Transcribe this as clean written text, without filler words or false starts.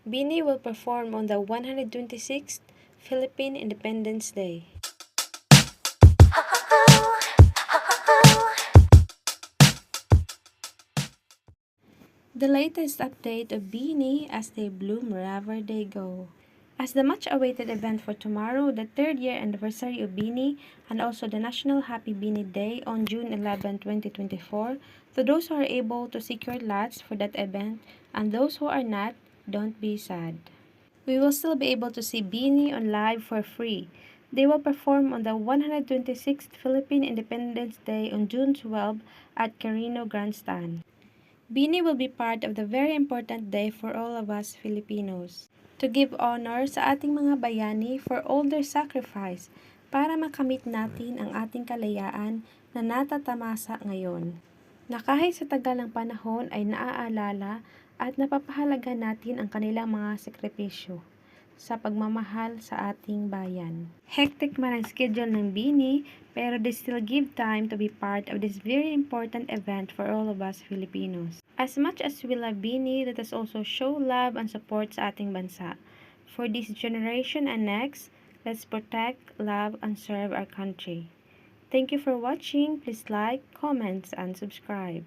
Bini will perform on the 126th Philippine Independence Day. The latest update of Bini as they bloom wherever they go. As the much-awaited event for tomorrow, the 3rd year anniversary of Bini, and also the National Happy Bini Day on June 11, 2024, to those who are able to secure lots for that event, and those who are not, don't be sad. We will still be able to see Bini on live for free. They will perform on the 126th Philippine Independence Day on June 12 at Carino Grandstand. Bini will be part of the very important day for all of us Filipinos, to give honor sa ating mga bayani for all their sacrifice para makamit natin ang ating kalayaan na natatamasa ngayon. Na kahit sa tagal ng panahon ay naaalala at napapahalaga natin ang kanilang mga sakripisyo sa pagmamahal sa ating bayan. Hectic man ang schedule ng Bini, pero they still give time to be part of this very important event for all of us Filipinos. As much as we love Bini, let us also show love and support sa ating bansa. For this generation and next, let's protect, love, and serve our country. Thank you for watching. Please like, comment, and subscribe.